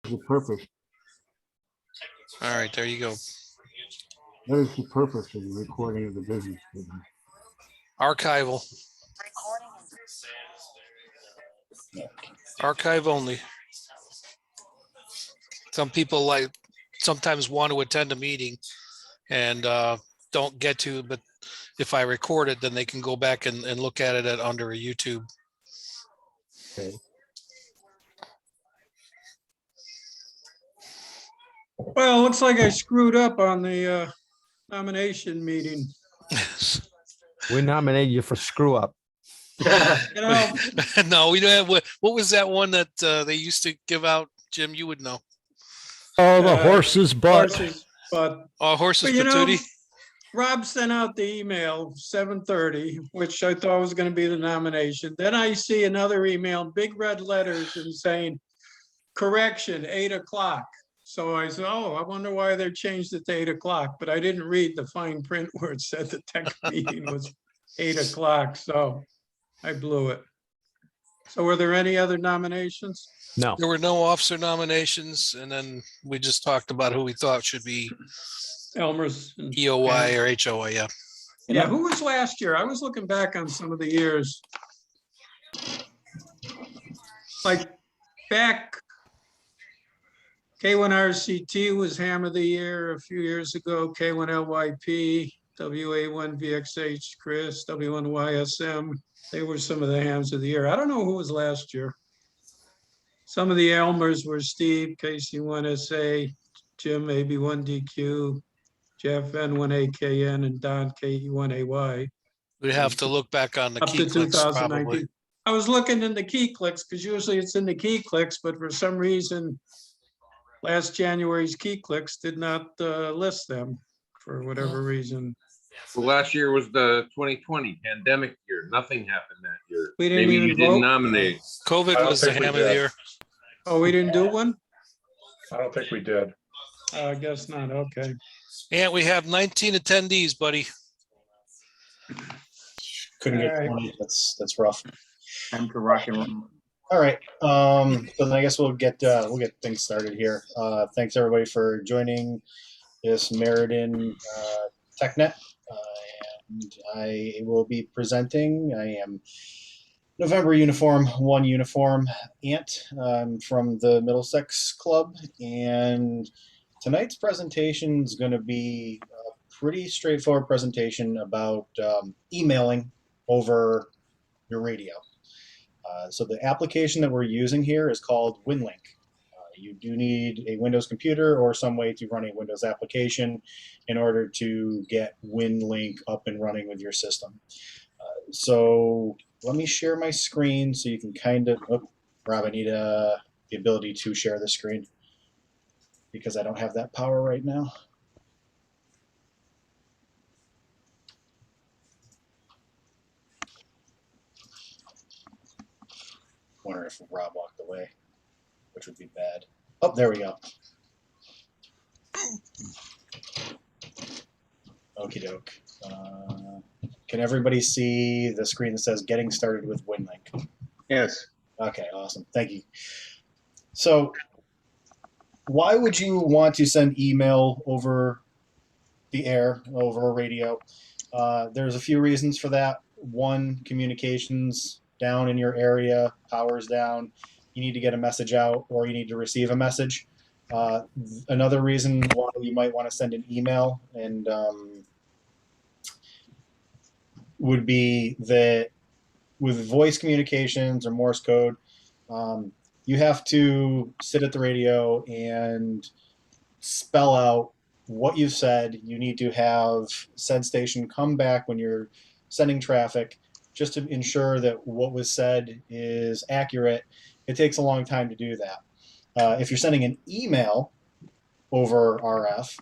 the purpose? All right, there you go. What is the purpose of the recording of the business meeting? Archival. Archive only. Some people sometimes want to attend a meeting and don't get to, but if I record it, then they can go back and look at it under a YouTube. Okay. Well, it looks like I screwed up on the nomination meeting. We nominated you for screw up. You know, No, we don't have. What was that one that they used to give out? Jim, you would know. Oh, the horse's butt. horses, but Oh, horses But you know, patootie. Rob sent out the email 7:30, which I thought was going to be the nomination. Then I see another email, big red letters, and saying, correction, 8 o'clock. So I said, oh, I wonder why they changed it to 8 o'clock. But I didn't read the fine print where it said the tech meeting was 8 o'clock. So I blew it. So were there any other nominations? No. There were no officer nominations, and then we just talked about who we thought should be Elmer's. and- EOY or HOI. Yeah. Yeah, who was last year? I was looking back on some of the years. Like back, K1RCT was Ham of the Year a few years ago, K1LYP, WA1VXH, Chris, W1YSM. They were some of the Hams of the Year. I don't know who was last year. Some of the Elmers were Steve, KC1SA, Jim, AB1DQ, Jeff, N1AKN, and Don, KE1AY. We'd have to look back on the Up key to clicks probably. 2019. I was looking in the key clicks because usually it's in the key clicks, but for some reason, last January's key clicks did not list them for whatever reason. Well, last year was the 2020 pandemic year. Nothing happened that year. We didn't Maybe even you didn't vote? nominate. I COVID don't was the think we ham of the did. year. Oh, we didn't do one? I don't think we did. I guess not, okay. And we have 19 attendees, buddy. Couldn't get All right. 20. That's rough. Time to rock and roll. All right. So then I guess we'll get things started here. Thanks everybody for joining this Meriden TechNet. And I will be presenting. I am November Uniform 1 Uniform Ant from the Middlesex Club, and tonight's presentation is going to be a pretty straightforward presentation about emailing over your radio. So the application that we're using here is called WinLink. You do need a Windows computer or some way to run a Windows application in order to get WinLink up and running with your system. So let me share my screen so you can kind of, oh, Rob, I need the ability to share the screen because I don't have that power right now. Wonder if Rob walked away, which would be bad. Oh, there we go. Okie doke. Can everybody see the screen that says getting started with WinLink? Yes. Okay, awesome. Thank you. So why would you want to send email over the air, over radio? There's a few reasons for that. One, communications down in your area, power's down. You need to get a message out or you need to receive a message. Another reason why you might want to send an email and would be that with voice communications or Morse code, you have to sit at the radio and spell out what you've said. You need to have said station come back when you're sending traffic just to ensure that what was said is accurate. It takes a long time to do that. If you're sending an email over RF,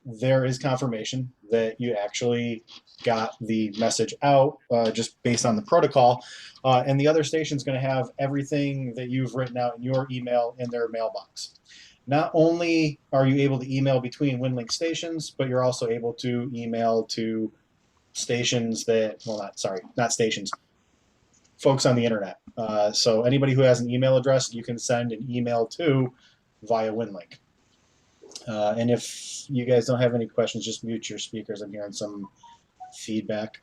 there is confirmation that you actually got the message out just based on the protocol. And the other station is going to have everything that you've written out in your email in their mailbox. Not only are you able to email between WinLink stations, but you're also able to email to stations that, well, not stations, folks on the internet. So anybody who has an email address, you can send an email to via WinLink. And if you guys don't have any questions, just mute your speakers. I'm hearing some feedback.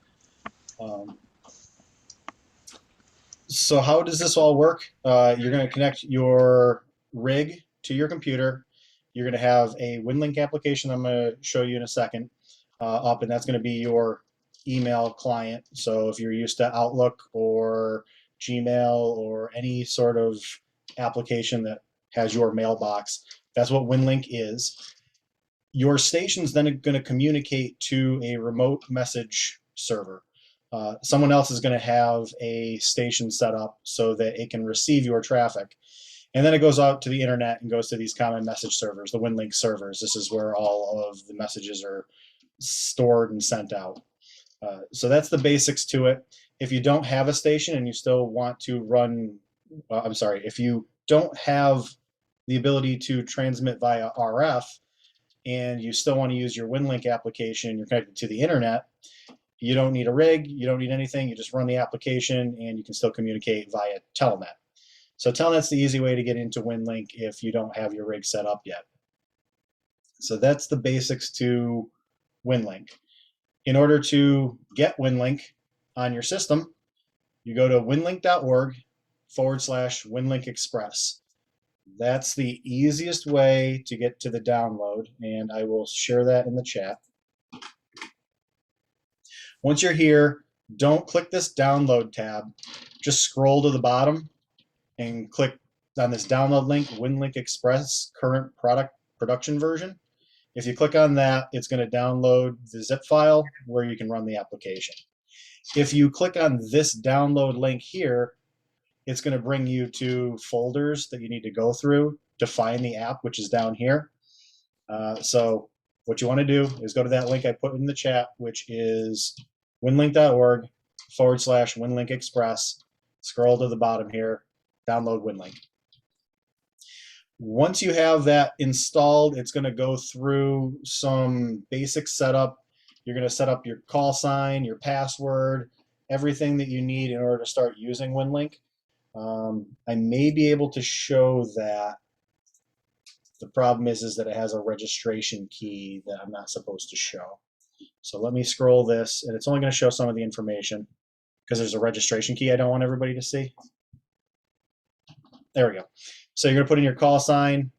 So how does this all work? You're going to connect your rig to your computer. You're going to have a WinLink application I'm going to show you in a second up, and that's going to be your email client. So if you're used to Outlook or Gmail or any sort of application that has your mailbox, that's what WinLink is. Your station's then going to communicate to a remote message server. Someone else is going to have a station set up so that it can receive your traffic. And then it goes out to the internet and goes to these common message servers, the WinLink servers. This is where all of the messages are stored and sent out. So that's the basics to it. If you don't have a station and you still want to run, if you don't have the ability to transmit via RF and you still want to use your WinLink application, you're connected to the internet, you don't need a rig, you don't need anything, you just run the application and you can still communicate via Telnet. So Telnet's the easy way to get into WinLink if you don't have your rig set up yet. So that's the basics to WinLink. In order to get WinLink on your system, you go to winlink.org/WinLink Express. That's the easiest way to get to the download, and I will share that in the chat. Once you're here, don't click this download tab. Just scroll to the bottom and click on this download link, WinLink Express current production version. If you click on that, it's going to download the zip file where you can run the application. If you click on this download link here, it's going to bring you to folders that you need to go through to find the app, which is down here. So what you want to do is go to that link I put in the chat, which is winlink.org/WinLink Express. Scroll to the bottom here, download WinLink. Once you have that installed, it's going to go through some basic setup. You're going to set up your call sign, your password, everything that you need in order to start using WinLink. I may be able to show that. The problem is that it has a registration key that I'm not supposed to show. So let me scroll this, and it's only going to show some of the information because there's a registration key I don't want everybody to see. There we go. So you're going to put in your call sign,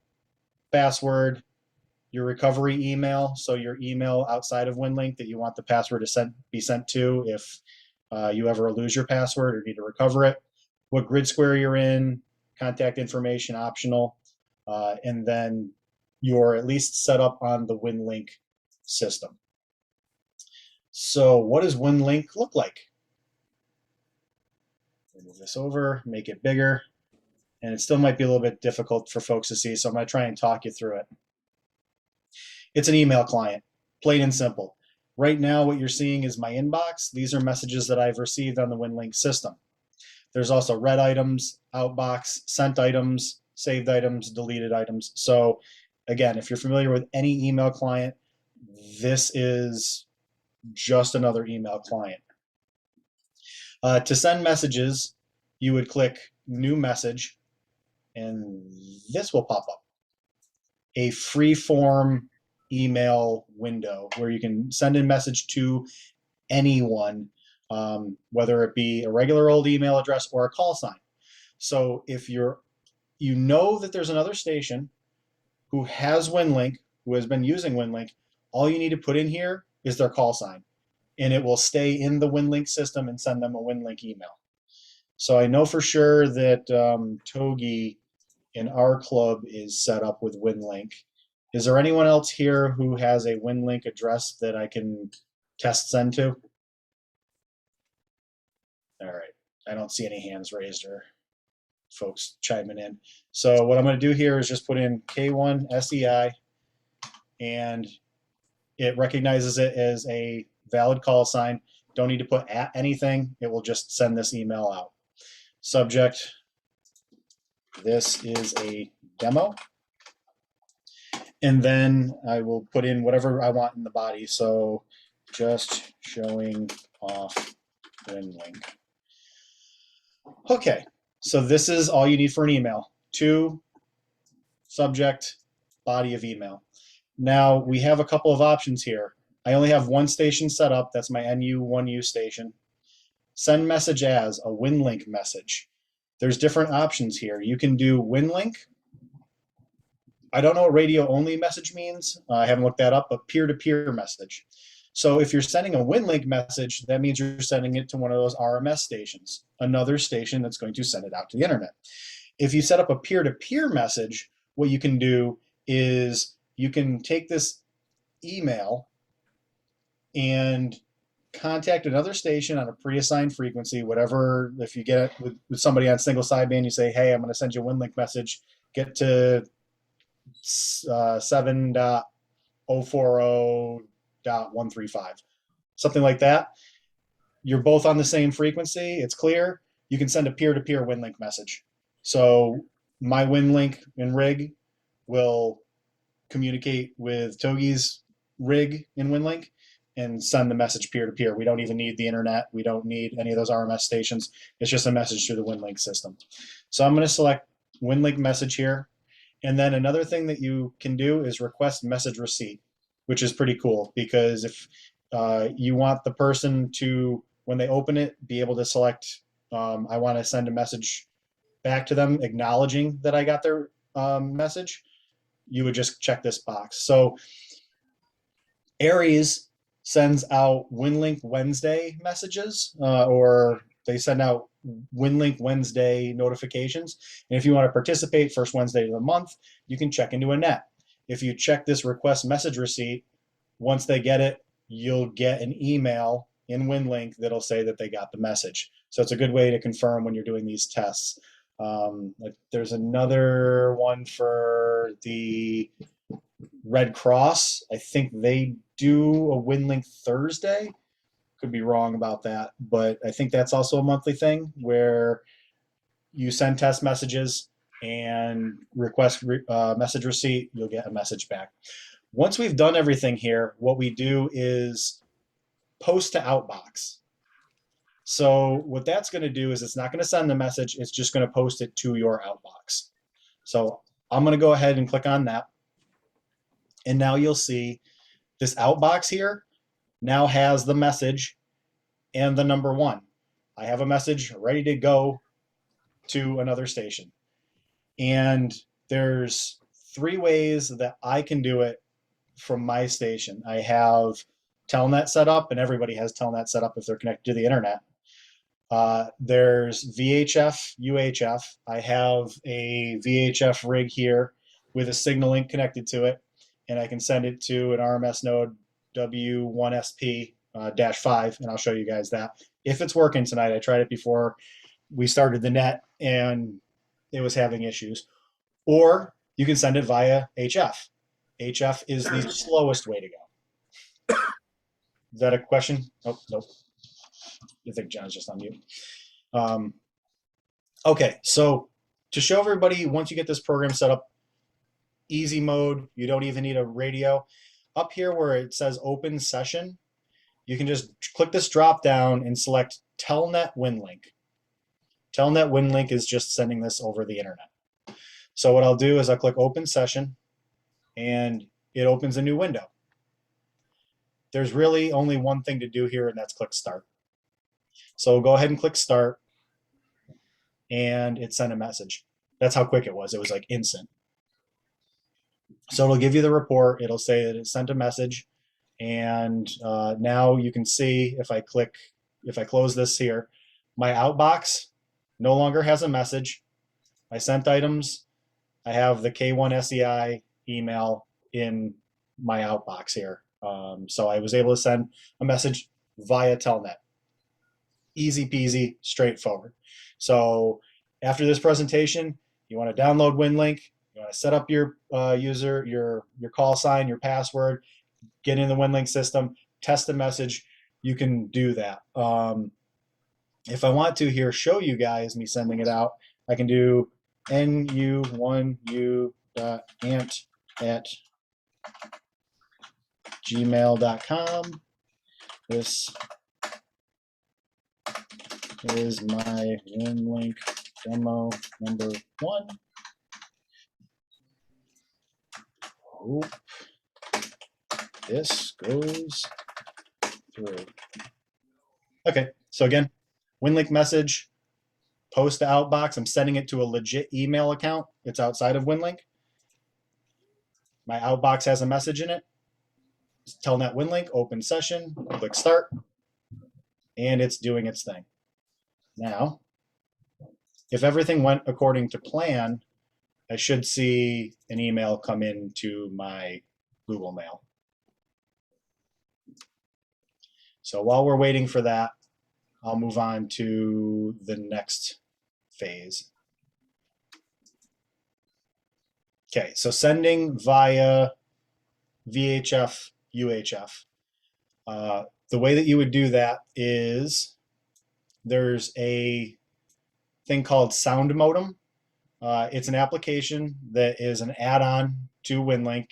password, your recovery email, so your email outside of WinLink that you want the password to be sent to if you ever lose your password or need to recover it, what grid square you're in, contact information optional, and then you're at least set up on the WinLink system. So what does WinLink look like? Move this over, make it bigger, and it still might be a little bit difficult for folks to see, so I'm going to try and talk you through it. It's an email client, plain and simple. Right now what you're seeing is my inbox. These are messages that I've received on the WinLink system. There's also read items, outbox, sent items, saved items, deleted items. So again, if you're familiar with any email client, this is just another email client. To send messages, you would click New Message, and this will pop up. A free-form email window where you can send a message to anyone, whether it be a regular old email address or a call sign. So if you know that there's another station who has WinLink, who has been using WinLink, all you need to put in here is their call sign, and it will stay in the WinLink system and send them a WinLink email. So I know for sure that Togi in our club is set up with WinLink. Is there anyone else here who has a WinLink address that I can test send to? All right, I don't see any hands raised or folks chiming in. So what I'm going to do here is just put in K1SEI, and it recognizes it as a valid call sign. Don't need to put at anything. It will just send this email out. Subject, this is a demo. And then I will put in whatever I want in the body. So just showing off WinLink. Okay, so this is all you need for an email. 2 subject, body of email. Now we have a couple of options here. I only have one station set up. That's my NU1U station. Send message as a WinLink message. There's different options here. You can do WinLink. I don't know what radio only message means. I haven't looked that up, but peer-to-peer message. So if you're sending a WinLink message, that means you're sending it to one of those RMS stations, another station that's going to send it out to the internet. If you set up a peer-to-peer message, what you can do is you can take this email and contact another station on a pre-assigned frequency, whatever. If you get it with somebody on single sideband, you say, hey, I'm going to send you a WinLink message, get to 7.040.135, something like that. You're both on the same frequency. It's clear. You can send a peer-to-peer WinLink message. So my WinLink and rig will communicate with Togi's rig in WinLink and send the message peer-to-peer. We don't even need the internet. We don't need any of those RMS stations. It's just a message through the WinLink system. So I'm going to select WinLink message here. And then another thing that you can do is request message receipt, which is pretty cool because if you want the person to, when they open it, be able to select, I want to send a message back to them acknowledging that I got their message, you would just check this box. So Airwaves sends out WinLink Wednesday messages, or they send out WinLink Wednesday notifications. And if you want to participate first Wednesday of the month, you can check into a net. If you check this request message receipt, once they get it, you'll get an email in WinLink that'll say that they got the message. So it's a good way to confirm when you're doing these tests. There's another one for the Red Cross. I think they do a WinLink Thursday. Could be wrong about that, but I think that's also a monthly thing where you send test messages and request message receipt, you'll get a message back. Once we've done everything here, what we do is post to Outbox. So what that's going to do is it's not going to send the message, it's just going to post it to your Outbox. So I'm going to go ahead and click on that. And now you'll see this Outbox here now has the message and the number 1. I have a message ready to go to another station. And there's 3 ways that I can do it from my station. I have Telnet set up, and everybody has Telnet set up if they're connected to the internet. There's Vhf Uhf. I have a Vhf rig here with a signal link connected to it, and I can send it to an RMS node W1SP-5, and I'll show you guys that. If it's working tonight, I tried it before we started the net, and it was having issues. Or you can send it via HF. HF is the slowest way to go. Is that a question? Oh, nope. I think John's just on mute. Okay, so to show everybody, once you get this program set up, easy mode, you don't even need a radio. Up here where it says open session, you can just click this drop down and select Telnet WinLink. Telnet WinLink is just sending this over the internet. So what I'll do is I'll click open session and it opens a new window. There's really only one thing to do here, and that's click start. So go ahead and click start, and it sent a message. That's how quick it was. It was like instant. So it'll give you the report. It'll say that it sent a message, and now you can see if I close this here, my outbox no longer has a message. My sent items, I have the K1 SEI email in my outbox here. So I was able to send a message via Telnet. Easy peasy, straightforward. So after this presentation, you want to download WinLink, you want to set up your user, your call sign, your password, get in the WinLink system, test the message, you can do that. If I want to here, show you guys me sending it out, I can do nu1u.ant@gmail.com. This is my WinLink demo number 1. Hope this goes through. Okay, so again, WinLink message, post to Outbox. I'm sending it to a legit email account. It's outside of WinLink. My Outbox has a message in it. Telnet WinLink, open session, click start, and it's doing its thing. Now, if everything went according to plan, I should see an email come into my Google Mail. So while we're waiting for that, I'll move on to the next phase. Okay, so sending via VHF UHF. The way that you would do that is there's a thing called Sound Modem. It's an application that is an add-on to WinLink.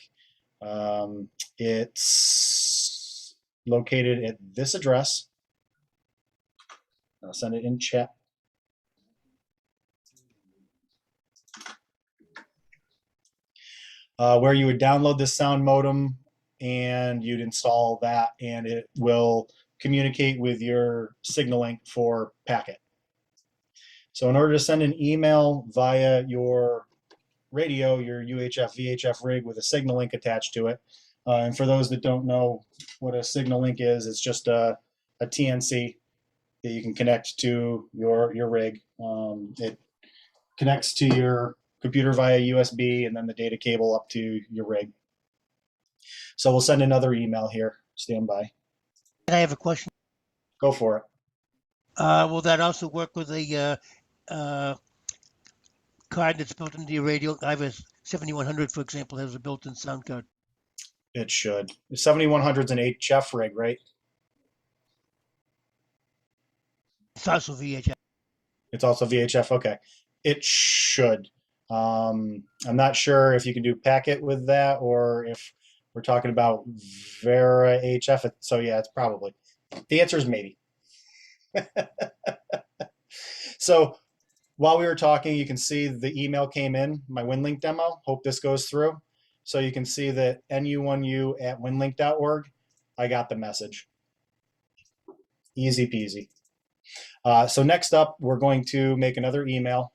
It's located at this address. I'll send it in chat. Where you would download this sound modem and you'd install that, and it will communicate with your signal link for packet. So in order to send an email via your radio, your UHF VHF rig with a signal link attached to it, and for those that don't know what a signal link is, it's just a TNC that you can connect to your rig. It connects to your computer via USB and then the data cable up to your rig. So we'll send another email here. Stand by. I have a question. Go for it. Will that also work with a card that's built into your radio? I have a 7100, for example, has a built-in sound card. It should. The 7100 is an HF rig, right? It's also VHF. It's also VHF. Okay. It should. I'm not sure if you can do packet with that or if we're talking about Vera HF. So yeah, it's probably. The answer is maybe. So while we were talking, you can see the email came in, my WinLink demo. Hope this goes through. So you can see that nu1u@winlink.org. I got the message. Easy peasy. So next up, we're going to make another email.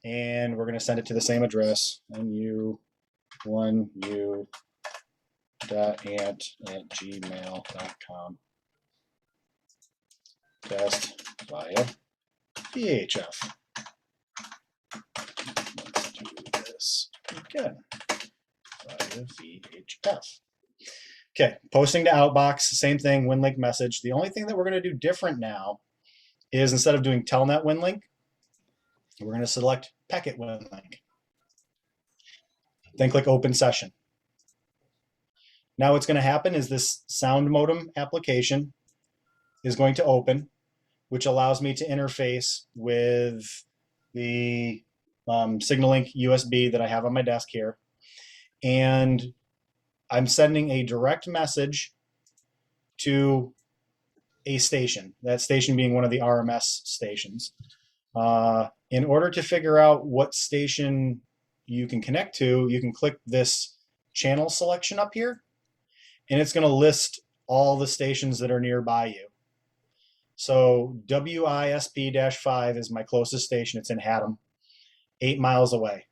And we're going to send it to the same address, nu1u.ant@gmail.com. Test via VHF. Let's do this again via VHF. Okay, posting to Outbox, same thing, WinLink message. The only thing that we're going to do different now is instead of doing Telnet WinLink, we're going to select Packet WinLink. Then click Open Session. Now what's going to happen is this sound modem application is going to open, which allows me to interface with the Signal Link USB that I have on my desk here. And I'm sending a direct message to a station, that station being one of the RMS stations. In order to figure out what station you can connect to, you can click this channel selection up here, and it's going to list all the stations that are nearby you. So WISP-5 is my closest station. It's in Haddam, 8 miles away.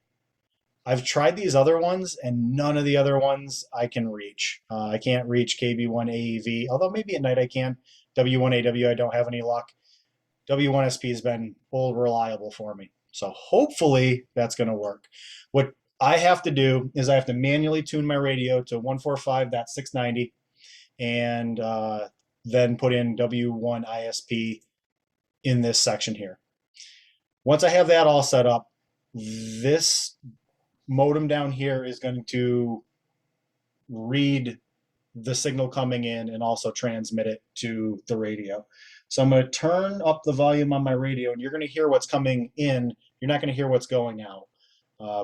I've tried these other ones, and none of the other ones I can reach. I can't reach KB1AEV, although maybe at night I can. W1AW, I don't have any luck. W1SP has been old reliable for me. So hopefully that's going to work. What I have to do is I have to manually tune my radio to 145.690 and then put in W1ISP in this section here. Once I have that all set up, this modem down here is going to read the signal coming in and also transmit it to the radio. So I'm going to turn up the volume on my radio, and you're going to hear what's coming in. You're not going to hear what's going out,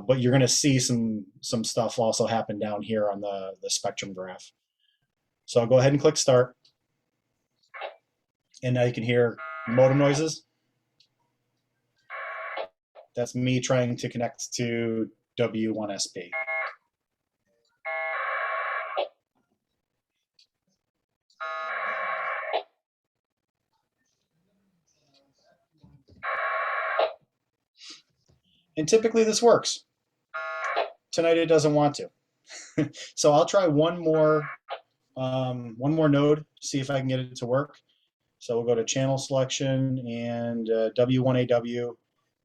but you're going to see some stuff also happen down here on the spectrum graph. So I'll go ahead and click start. And now you can hear modem noises. That's me trying to connect to W1SP. And typically this works. Tonight it doesn't want to. So I'll try one more node, see if I can get it to work. So we'll go to channel selection, and W1AW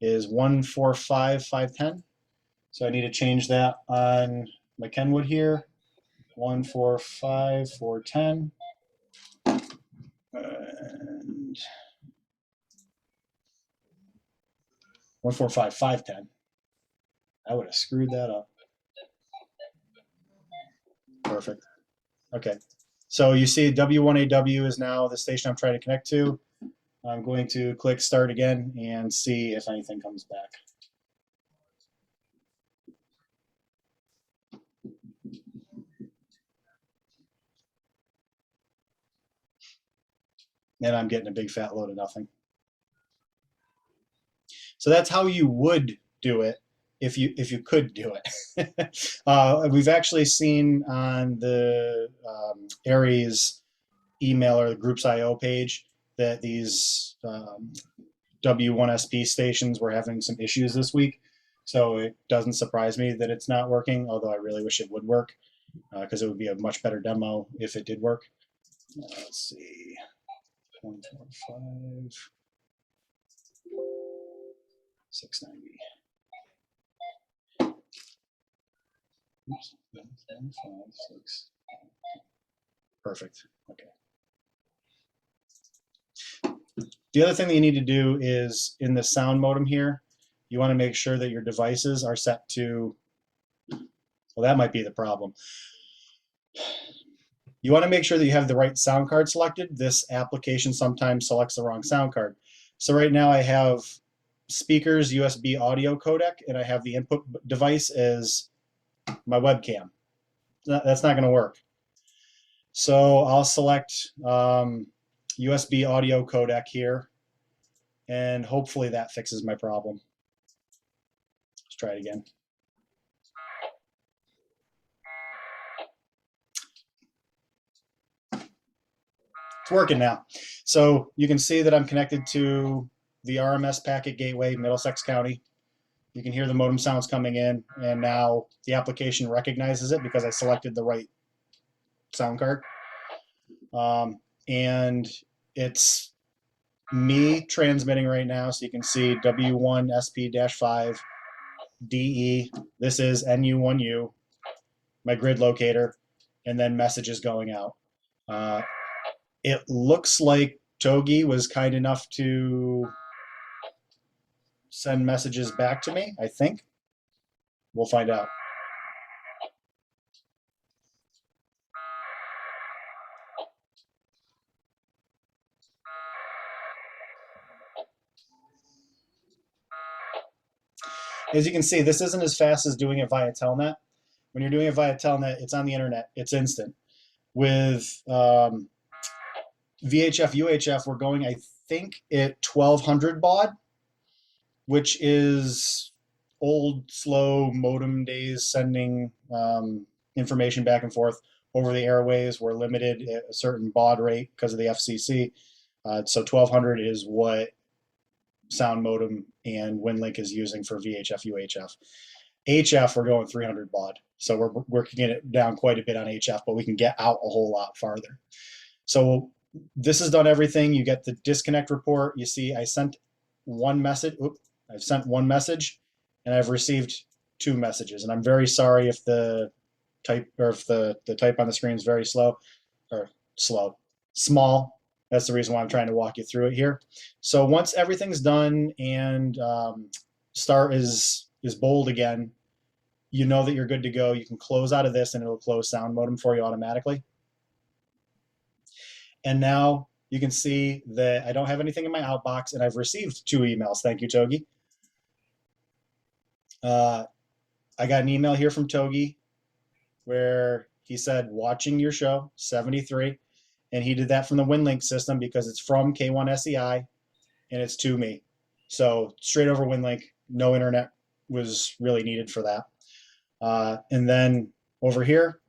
is 145510. So I need to change that on my Kenwood here. 145410. And 145510. I would have screwed that up. Perfect. Okay. So you see W1AW is now the station I'm trying to connect to. I'm going to click start again and see if anything comes back. And I'm getting a big fat load of nothing. So that's how you would do it if you could do it. We've actually seen on the Aries email or the Groups IO page that these W1SP stations were having some issues this week. So it doesn't surprise me that it's not working, although I really wish it would work, because it would be a much better demo if it did work. Let's see. 145. 690. Oops. 156. Perfect. Okay. The other thing that you need to do is in the sound modem here, you want to make sure that your devices are set to, well, that might be the problem. You want to make sure that you have the right sound card selected. This application sometimes selects the wrong sound card. So right now I have speakers, USB audio codec, and I have the input device as my webcam. That's not going to work. So I'll select USB audio codec here, and hopefully that fixes my problem. Let's try it again. It's working now. So you can see that I'm connected to the RMS packet gateway, Middlesex County. You can hear the modem sounds coming in, and now the application recognizes it because I selected the right sound card. And it's me transmitting right now, so you can see W1SP-5 DE. This is NU1U, my grid locator, and then messages going out. It looks like Togi was kind enough to send messages back to me, I think. We'll find out. As you can see, this isn't as fast as doing it via Telnet. When you're doing it via Telnet, it's on the internet. It's instant. With VHF UHF, we're going, I think, at 1200 baud, which is old, slow modem days sending information back and forth over the airwaves. We're limited at a certain baud rate because of the FCC. So 1200 is what Sound Modem and WinLink is using for VHF UHF. HF, we're going 300 baud. So we're working it down quite a bit on HF, but we can get out a whole lot farther. So this has done everything. You get the disconnect report. You see I sent one message. Oops, I've sent one message, and I've received two messages. And I'm very sorry if the type or if the type on the screen is very slow or small. That's the reason why I'm trying to walk you through it here. So once everything's done and start is bold again, you know that you're good to go. You can close out of this and it'll close Sound Modem for you automatically. And now you can see that I don't have anything in my outbox, and I've received 2 emails. Thank you, Togi. I got an email here from Togi where he said, watching your show, 73. And he did that from the WinLink system because it's from K1SEI and it's to me. So straight over WinLink, no internet was really needed for that. And then over here,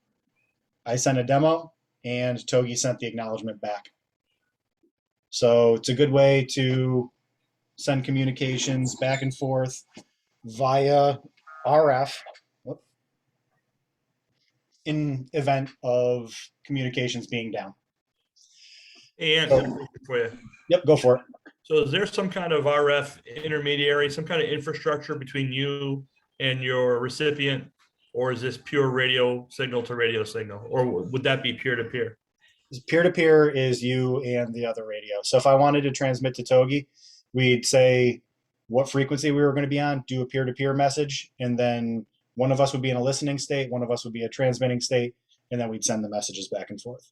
I sent a demo and Togi sent the acknowledgement back. So it's a good way to send communications back and forth via RF in event of communications being down. And So- for you. Yep, go for it. So is there some kind of RF intermediary, some kind of infrastructure between you and your recipient? Or is this pure radio signal to radio signal? Or would that be peer to peer? Peer-to-peer is you and the other radio. So if I wanted to transmit to Togi, we'd say what frequency we were going to be on, do a peer-to-peer message, and then one of us would be in a listening state, one of us would be a transmitting state, and then we'd send the messages back and forth.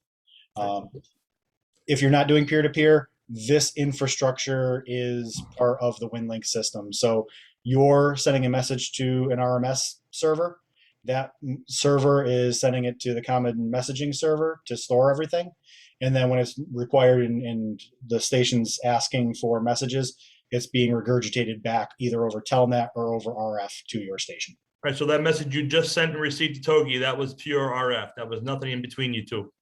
If you're not doing peer-to-peer, this infrastructure is part of the WinLink system. So you're sending a message to an RMS server. That server is sending it to the common messaging server to store everything. And then when it's required and the station's asking for messages, it's being regurgitated back either over Telnet or over RF to your station. Right. So that message you just sent and received to Togi, that was pure RF. That was nothing in between you two.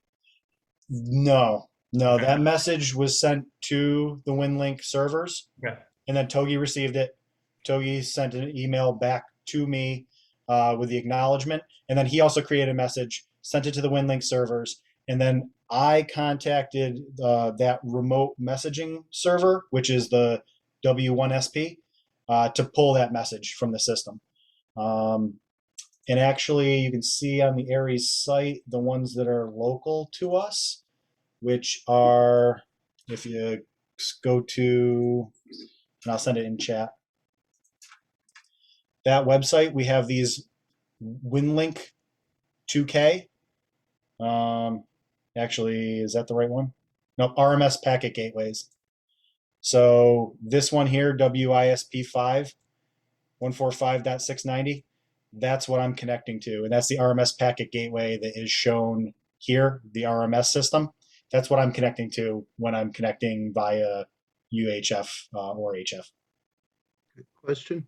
No, Okay. that message was sent to the WinLink servers. Okay. And then Togi received it. Togi sent an email back to me with the acknowledgement. And then he also created a message, sent it to the WinLink servers. And then I contacted that remote messaging server, which is the W1SP, to pull that message from the system. And actually, you can see on the Aries site the ones that are local to us, which are, if you go to, and I'll send it in chat, that website, we have these WinLink 2K. Actually, is that the right one? No, RMS packet gateways. So this one here, WISP5, 145.690, that's what I'm connecting to. And that's the RMS packet gateway that is shown here, the RMS system. That's what I'm connecting to when I'm connecting via UHF or HF. Question?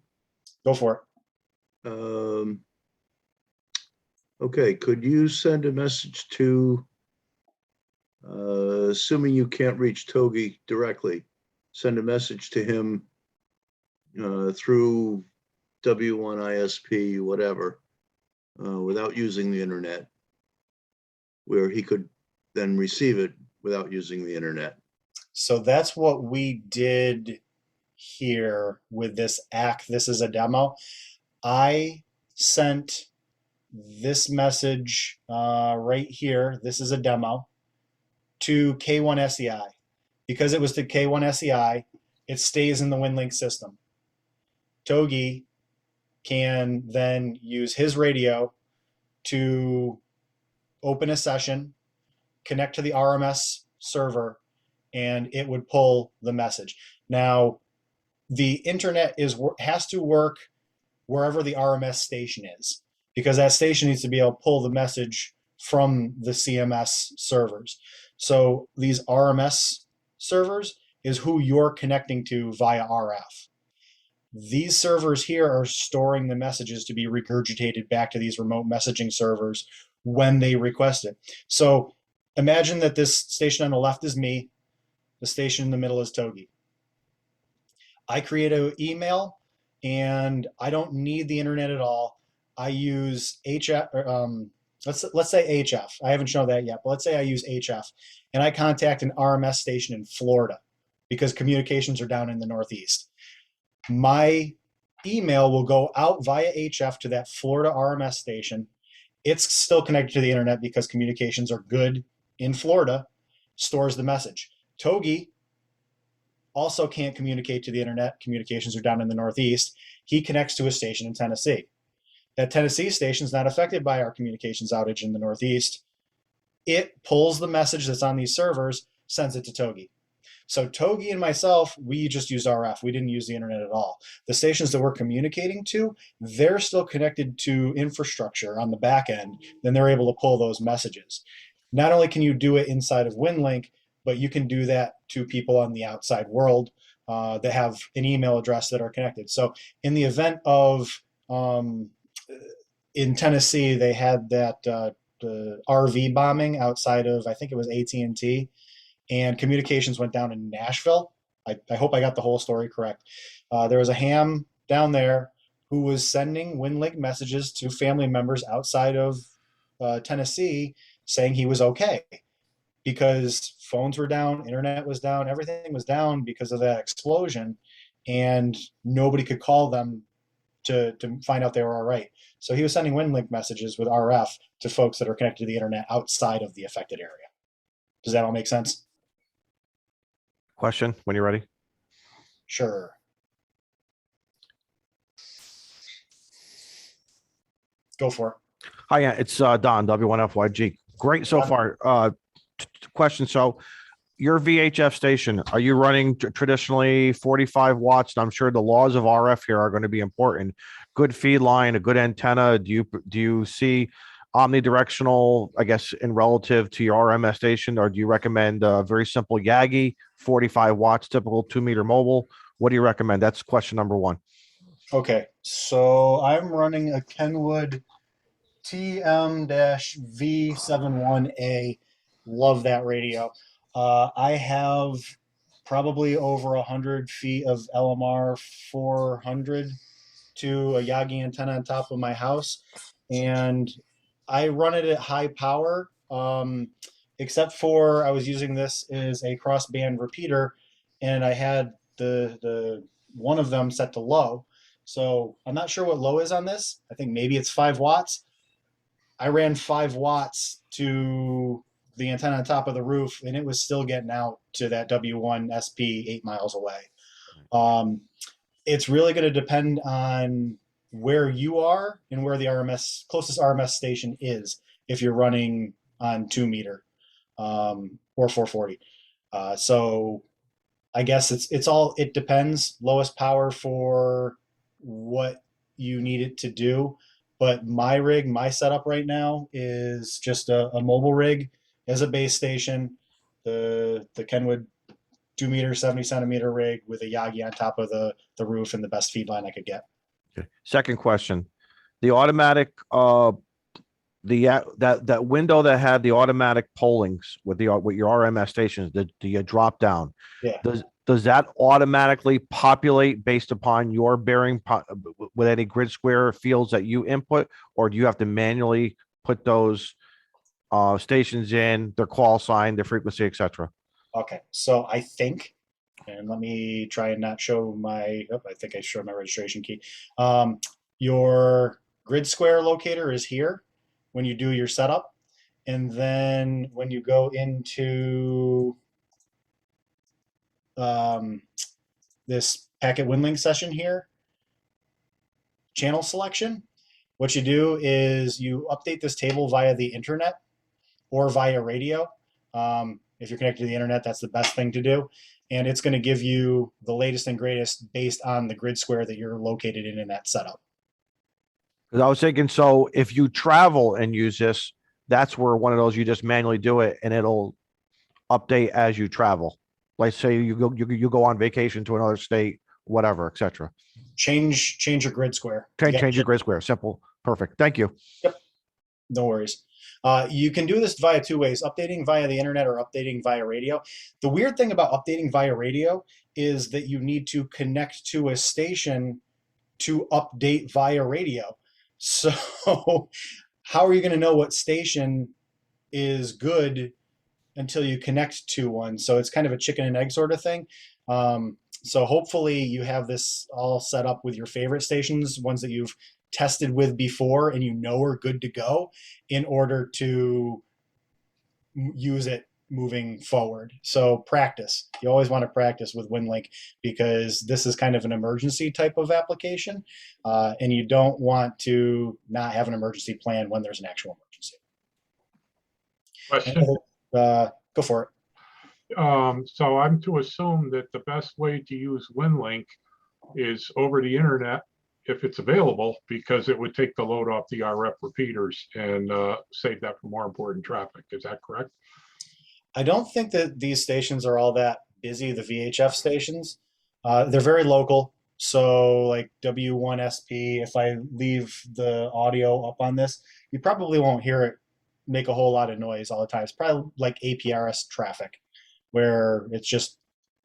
Go for it. Okay, could you send a message to, assuming you can't reach Togi directly, send a message to him through W1ISP, whatever, without using the internet, where he could then receive it without using the internet? So that's what we did here with this ACK. This is a demo. I sent this message right here. This is a demo to K1SEI. Because it was to K1SEI, it stays in the WinLink system. Togi can then use his radio to open a session, connect to the RMS server, and it would pull the message. Now, the internet has to work wherever the RMS station is, because that station needs to be able to pull the message from the CMS servers. So these RMS servers is who you're connecting to via RF. These servers here are storing the messages to be regurgitated back to these remote messaging servers when they request it. So imagine that this station on the left is me, the station in the middle is Togi. I create an email and I don't need the internet at all. I use HF, let's say HF. I haven't shown that yet, but let's say I use HF and I contact an RMS station in Florida because communications are down in the Northeast. My email will go out via HF to that Florida RMS station. It's still connected to the internet because communications are good in Florida, stores the message. Togi also can't communicate to the internet. Communications are down in the Northeast. He connects to a station in Tennessee. That Tennessee station is not affected by our communications outage in the Northeast. It pulls the message that's on these servers, sends it to Togi. So Togi and myself, we just used RF. We didn't use the internet at all. The stations that we're communicating to, they're still connected to infrastructure on the back end. Then they're able to pull those messages. Not only can you do it inside of WinLink, but you can do that to people on the outside world that have an email address that are connected. So in the event of, in Tennessee, they had that the RV bombing outside of, I think it was AT&T, and communications went down in Nashville. I hope I got the whole story correct. There was a ham down there who was sending WinLink messages to family members outside of Tennessee saying he was okay, because phones were down, internet was down, everything was down because of that explosion, and nobody could call them to find out they were all right. So he was sending WinLink messages with RF to folks that are connected to the internet outside of the affected area. Does that all make sense? Question when you're ready. Sure. Go for it. Hi, it's Don, W1FYG. Great so far. Question. So your VHF station, are you running traditionally 45 watts? I'm sure the laws of RF here are going to be important. Good feed line, a good antenna. Do you see omnidirectional, I guess, in relative to your RMS station, or do you recommend a very simple Yagi, 45 watts, typical 2-meter mobile? What do you recommend? That's question number one. Okay, so I'm running a Kenwood TM-V71A. Love that radio. I have probably over 100 feet of LMR 400 to a Yagi antenna on top of my house, and I run it at high power, except for I was using this as a crossband repeater, and I had the one of them set to low. So I'm not sure what low is on this. I think maybe it's 5 watts. I ran 5 watts to the antenna on top of the roof, and it was still getting out to that W1 SP 8 miles away. It's really going to depend on where you are and where the closest RMS station is, if you're running on 2-meter or 440. So I guess it depends. Lowest power for what you need it to do. But my setup right now is just a mobile rig as a base station, the Kenwood 2-meter, 70 centimeter rig with a Yagi on top of the roof, and the best feed line I could get. Okay. Second question, the automatic, that window that had the automatic pollings with your RMS stations, the drop down. Yeah. Does that automatically populate based upon your bearing with any grid square fields that you input, or do you have to manually put those stations in, their call sign, their frequency, etc.? Okay, so I think, and let me try and not show I think I showed my registration key. Your grid square locator is here when you do your setup. And then when you go into this packet WinLink session here, channel selection, what you do is you update this table via the internet or via radio. If you're connected to the internet, that's the best thing to do. And it's going to give you the latest and greatest based on the grid square that you're located in that setup. Because I was thinking, so if you travel and use this, that's where one of those, you just manually do it and it'll update as you travel. Like say you go on vacation to another state, whatever, etc. Change your grid square. Change your grid square. Simple. Perfect. Thank you. Yep. No worries. You can do this via 2 ways, updating via the internet or updating via radio. The weird thing about updating via radio is that you need to connect to a station to update via radio. So how are you going to know what station is good until you connect to one? So it's kind of a chicken and egg sort of thing. So hopefully you have this all set up with your favorite stations, ones that you've tested with before and you know are good to go, in order to use it moving forward. So practice. You always want to practice with WinLink, because this is kind of an emergency type of application, and you don't want to not have an emergency plan when there's an actual emergency. Question. Go for it. So I'm to assume that the best way to use WinLink is over the internet, if it's available, because it would take the load off the RF repeaters and save that for more important traffic. Is that correct? I don't think that these stations are all that busy, the VHF stations. They're very local. So like W1SP, if I leave the audio up on this, you probably won't hear it make a whole lot of noise all the time. It's probably like APRS traffic, where it's just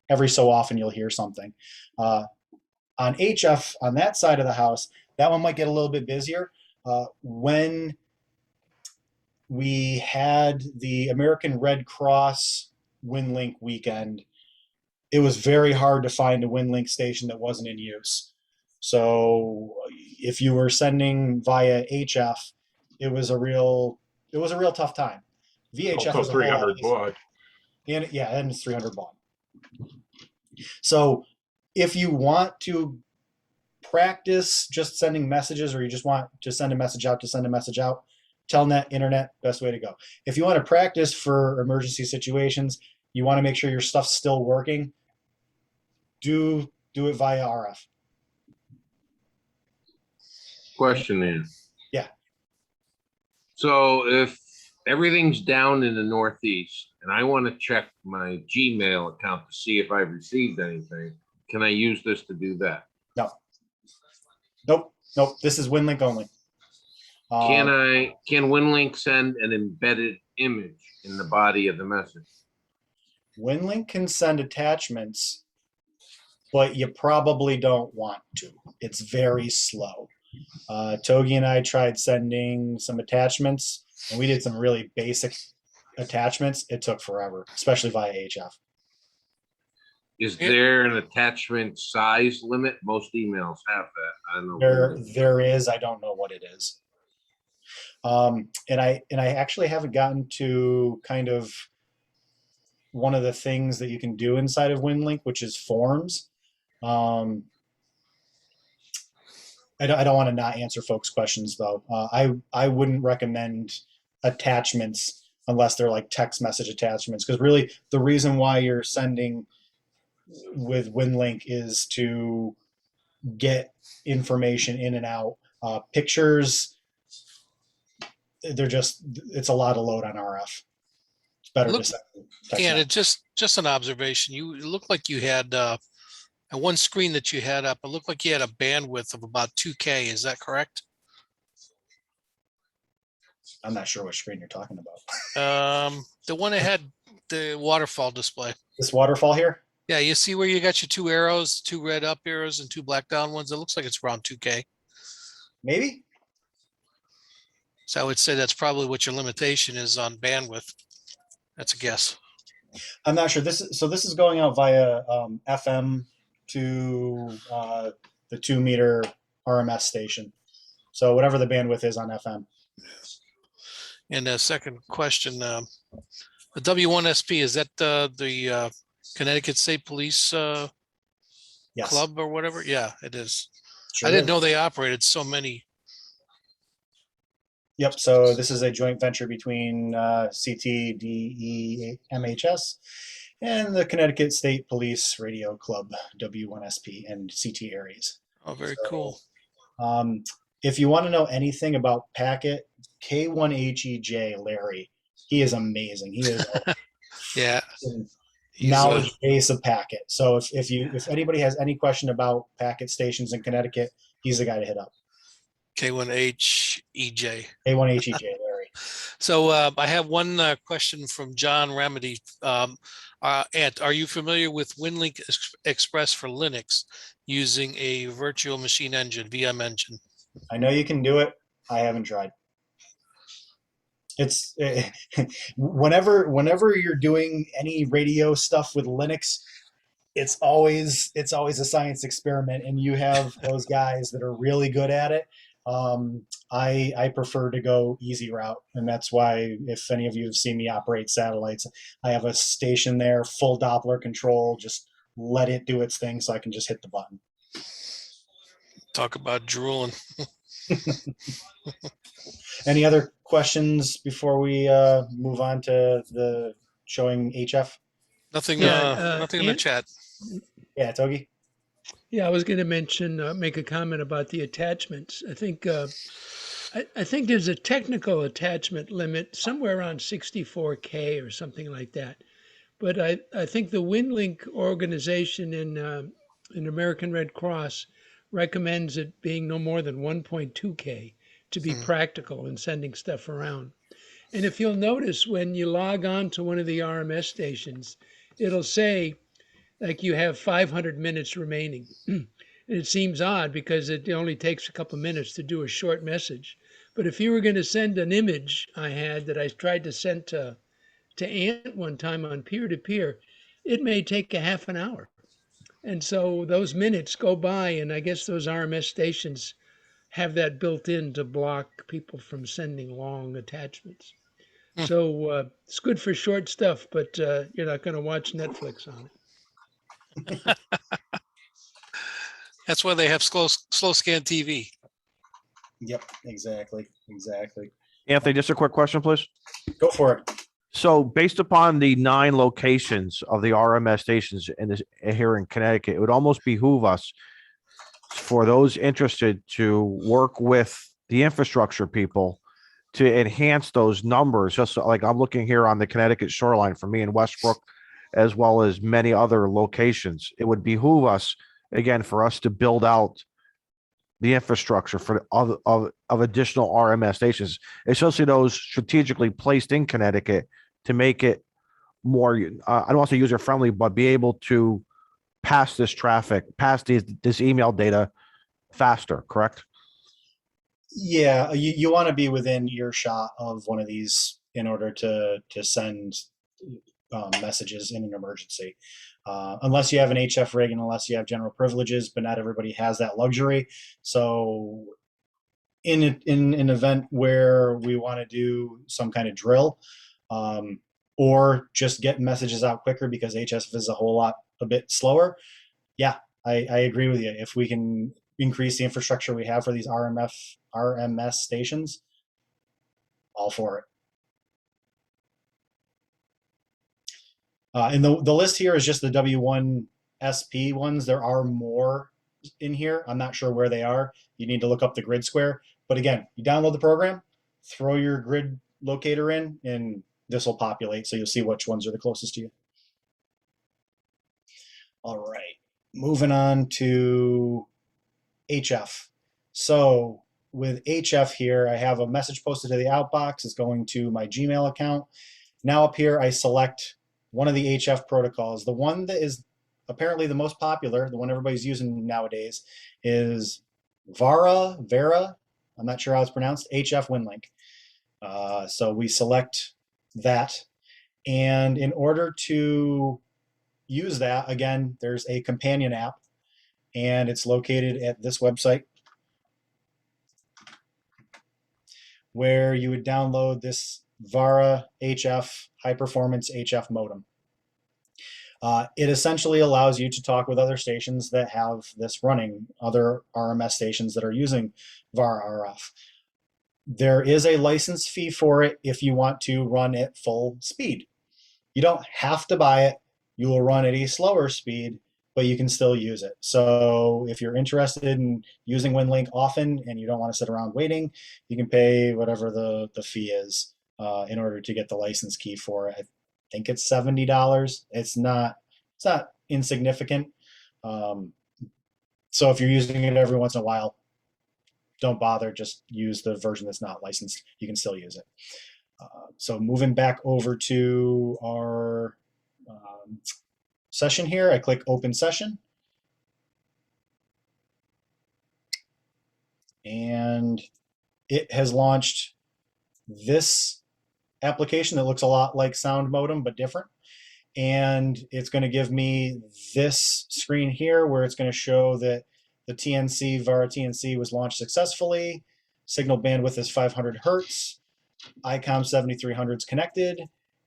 every so often you'll hear something. On HF, on that side of the house, That one might get a little bit busier. When we had the American Red Cross WinLink weekend, it was very hard to find a WinLink station that wasn't in use. So if you were sending via HF, it was a real tough time. VHF Also was a whole lot 300 easier. baud. And yeah, and it's 300 baud. So if you want to practice just sending messages, or you just want to send a message out to send a message out, Telnet, internet, best way to go. If you want to practice for emergency situations, you want to make sure your stuff's still working, do it via RF. Question is, Yeah. so if everything's down in the Northeast and I want to check my Gmail account to see if I've received anything, can I use this to do that? No. Nope. This is WinLink only. Can WinLink send an embedded image in the body of the message? WinLink can send attachments, but you probably don't want to. It's very slow. Togi and I tried sending some attachments, and we did some really basic attachments. It took forever, especially via HF. Is there an attachment size limit? Most emails have that. I don't know. There is. I don't know what it is. And I actually haven't gotten to kind of one of the things that you can do inside of WinLink, which is forms. I don't want to not answer folks' questions though. I wouldn't recommend attachments unless they're like text message attachments, because really the reason why you're sending with WinLink is to get information in and out. Pictures, it's a lot of load on RF. It's better to send text And message. it's just an observation. It looked like you had at one screen that you had up, it looked like you had a bandwidth of about 2K. Is that correct? I'm not sure what screen you're talking about. The one that had the waterfall display. This waterfall here? Yeah, you see where you got your 2 arrows, 2 red up arrows and 2 black down ones? It looks like it's around 2K. Maybe. So I would say that's probably what your limitation is on bandwidth. That's a guess. I'm not sure. This is going out via FM to the 2 meter RMS station. So whatever the bandwidth is on FM. And a second question, the W1SP, is that the Connecticut State Police Yes. club or whatever? Yeah, it is. Sure I didn't is. know they operated so many. Yep. So this is a joint venture between CTDE MHS and the Connecticut State Police Radio Club, W1SP, and CT Aries. Oh, very cool. If you want to know anything about Packet, K1HEJ Larry, he is amazing. He is Yeah. knowledge base of Packet. So if anybody has any question about Packet stations in Connecticut, he's the guy to hit up. K1HEJ. K1HEJ Larry. So I have one question from John Remedy. Ant, are you familiar with WinLink Express for Linux using a virtual machine engine, VM engine? I know you can do it. I haven't tried. It's whenever you're doing any radio stuff with Linux, it's always a science experiment, and you have those guys that are really good at it. I prefer to go easy route, and that's why if any of you have seen me operate satellites, I have a station there, full Doppler control, just let it do its thing so I can just hit the button. Talk about drooling. Any other questions before we move on to the showing HF? Nothing, Yeah, nothing in the chat. Yeah, Togi? Yeah, I was going to mention, make a comment about the attachments. I think there's a technical attachment limit somewhere around 64K or something like that. But I think the WinLink organization in American Red Cross recommends it being no more than 1.2K to be practical in sending stuff around. And if you'll notice, when you log on to one of the RMS stations, it'll say, like, you have 500 minutes remaining. And it seems odd because it only takes a couple minutes to do a short message. But if you were going to send an image I had that I tried to send to Ant one time on peer-to-peer, it may take a half an hour. And so those minutes go by, and I guess those RMS stations have that built in to block people from sending long attachments. Hmm. So it's good for short stuff, but you're not going to watch Netflix on it. That's why they have slow scan TV. Yep, exactly. Anthony, just a quick question, please. Go for it. So based upon the 9 locations of the RMS stations in this here in Connecticut, it would almost behoove us for those interested to work with the infrastructure people to enhance those numbers. Just like I'm looking here on the Connecticut shoreline for me in Westbrook, as well as many other locations. It would behoove us, again, for us to build out the infrastructure for of additional RMS stations, especially those strategically placed in Connecticut, to make it more, I don't want to say user friendly, but be able to pass this traffic, pass this email data faster, correct? Yeah, you want to be within earshot of one of these in order to send messages in an emergency. Unless you have an HF rig and unless you have general privileges, but not everybody has that luxury. So in an event where we want to do some kind of drill, or just get messages out quicker because HF is a bit slower. Yeah, I agree with you. If we can increase the infrastructure we have for these RMS stations, all for it. And the list here is just the W1 SP ones. There are more in here. I'm not sure where they are. You need to look up the grid square. But again, you download the program, throw your grid locator in, and this will populate. So you'll see which ones are the closest to you. All right, moving on to HF. So with HF here, I have a message posted to the outbox. It's going to my Gmail account. Now up here, I select one of the HF protocols. The one that is apparently the most popular, the one everybody's using nowadays, is Vera, I'm not sure how it's pronounced, HF Winlink. So we select that. And in order to use that, again, there's a companion app, and it's located at this website, where you would download this Vara HF high performance HF modem. It essentially allows you to talk with other stations that have this running, other RMS stations that are using Vara RF. There is a license fee for it if you want to run at full speed. You don't have to buy it. You will run at a slower speed, but you can still use it. So if you're interested in using WinLink often and you don't want to sit around waiting, you can pay whatever the fee is in order to get the license key for it. I think it's $70. It's not insignificant. So if you're using it every once in a while, don't bother. Just use the version that's not licensed. You can still use it. So moving back over to our session here, I click open session. And it has launched this application that looks a lot like Sound Modem, but different. And it's going to give me this screen here where it's going to show that the Vara TNC was launched successfully. Signal bandwidth is 500 hertz. ICOM 7300 is connected.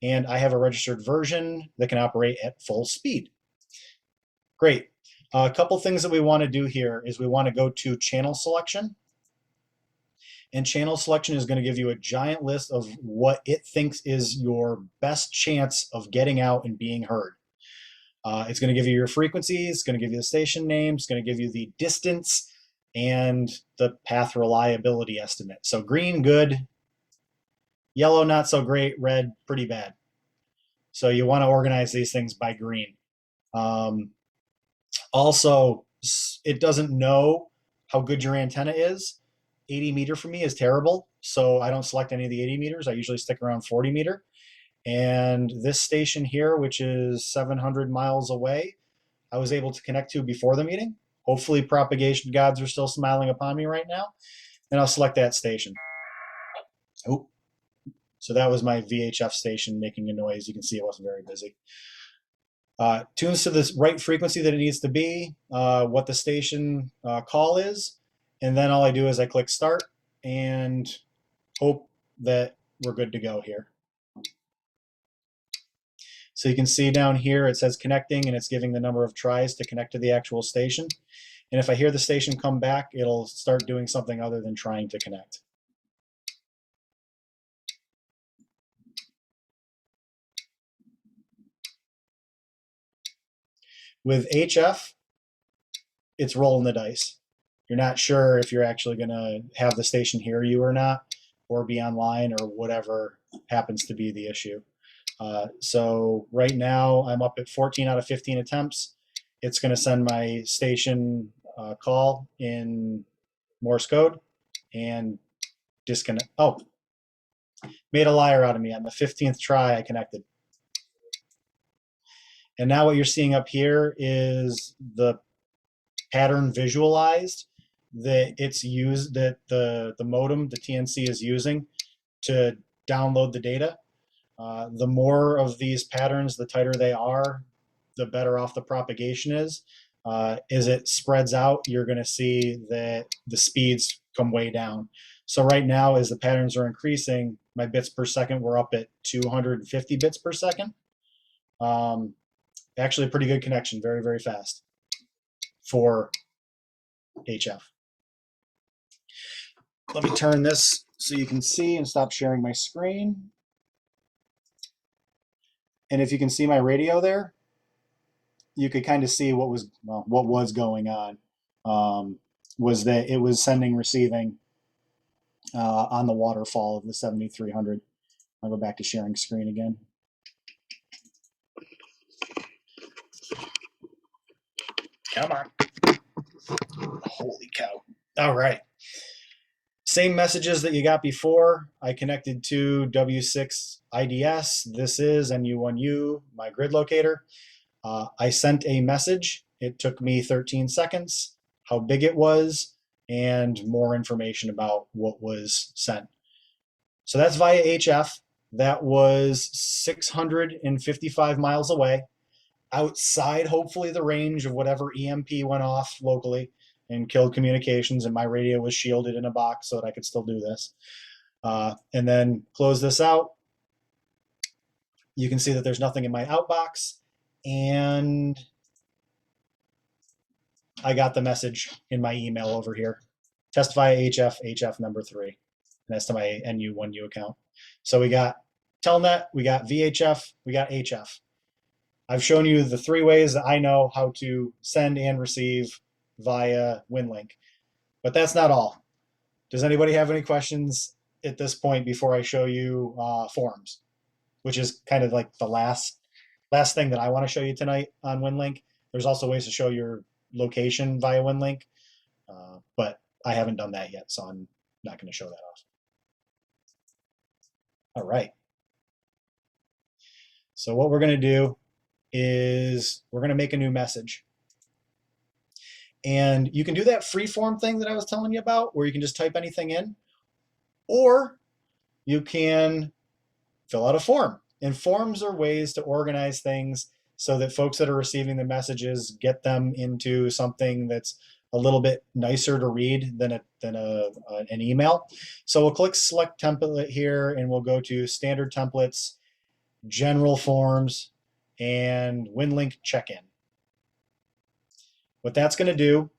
And I have a registered version that can operate at full speed. Great. A couple things that we want to do here is we want to go to channel selection. And channel selection is going to give you a giant list of what it thinks is your best chance of getting out and being heard. It's going to give you your frequencies, it's going to give you the station names, it's going to give you the distance, and the path reliability estimate. So green, good. Yellow, not so great. Red, pretty bad. So you want to organize these things by green. Also, it doesn't know how good your antenna is. 80 meter for me is terrible, so I don't select any of the 80 meters. I usually stick around 40 meter. And this station here, which is 700 miles away, I was able to connect to before the meeting. Hopefully propagation gods are still smiling upon me right now. And I'll select that station. Oh, so that was my VHF station making a noise. You can see it wasn't very busy. Tunes to the right frequency that it needs to be, what the station call is, and then all I do is I click start and hope that we're good to go here. So you can see down here it says connecting, and it's giving the number of tries to connect to the actual station. And if I hear the station come back, it'll start doing something other than trying to connect. With HF, it's rolling the dice. You're not sure if you're actually going to have the station hear you or not, or be online, or whatever happens to be the issue. So right now I'm up at 14 out of 15 attempts. It's going to send my station call in Morse code and disconnect. Oh, made a liar out of me. On the 15th try, I connected. And now what you're seeing up here is the pattern visualized that it's used, that the modem, the TNC, is using to download the data. The more of these patterns, the tighter they are, the better off the propagation is. As it spreads out, you're going to see that the speeds come way down. So right now, as the patterns are increasing, my bits per second, we're up at 250 bits per second. Actually a pretty good connection, very, very fast for HF. Let me turn this so you can see and stop sharing my screen. And if you can see my radio there, you could kind of see what was going on. Was that it was sending, receiving on the waterfall of the 7300. I'll go back to sharing screen again. Come on. Holy cow. All right. Same messages that you got before. I connected to W6 IDS. This is NU1U, my grid locator. I sent a message. It took me 13 seconds, how big it was, and more information about what was sent. So that's via HF. That was 655 miles away, outside, hopefully, the range of whatever EMP went off locally and killed communications, and my radio was shielded in a box so that I could still do this. And then close this out. You can see that there's nothing in my outbox, and I got the message in my email over here. Test via HF number 3. And that's to my NU1U account. So we got Telnet, we got VHF, we got HF. I've shown you the 3 ways that I know how to send and receive via WinLink. But that's not all. Does anybody have any questions at this point before I show you forums, which is kind of like the last thing that I want to show you tonight on WinLink. There's also ways to show your location via WinLink, but I haven't done that yet, so I'm not going to show that off. All right. So what we're going to do is we're going to make a new message. And you can do that freeform thing that I was telling you about, where you can just type anything in, or you can fill out a form. And forms are ways to organize things so that folks that are receiving the messages get them into something that's a little bit nicer to read than an email. So we'll click select template here, and we'll go to standard templates, general forms, and WinLink check-in. What that's going to do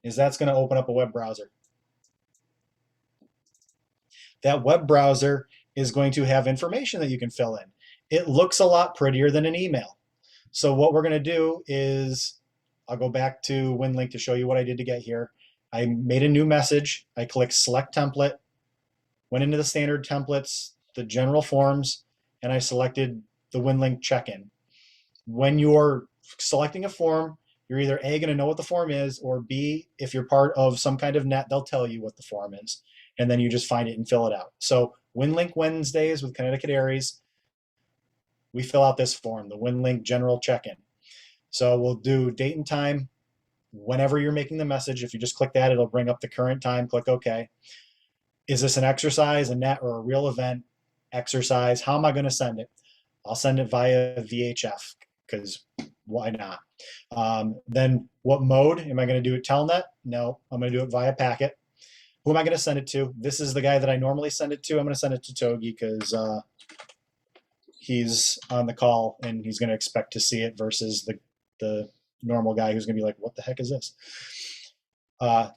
is that's going to open up a web browser. That web browser is going to have information that you can fill in. It looks a lot prettier than an email. So what we're going to do is, I'll go back to WinLink to show you what I did to get here. I made a new message. I clicked select template, went into the standard templates, the general forms, and I selected the WinLink check-in. When you're selecting a form, you're either A, going to know what the form is, or B, if you're part of some kind of net, they'll tell you what the form is. And then you just find it and fill it out. So WinLink Wednesdays with Connecticut Aries, we fill out this form, the WinLink general check-in. So we'll do date and time, whenever you're making the message, if you just click that, it'll bring up the current time, click OK. Is this an exercise, a net, or a real event exercise? How am I going to send it? I'll send it via VHF, because why not? Then what mode? Am I going to do it telnet? No, I'm going to do it via packet. Who am I going to send it to? This is the guy that I normally send it to. I'm going to send it to Togi because he's on the call and he's going to expect to see it versus the normal guy who's going to be like, what the heck is this?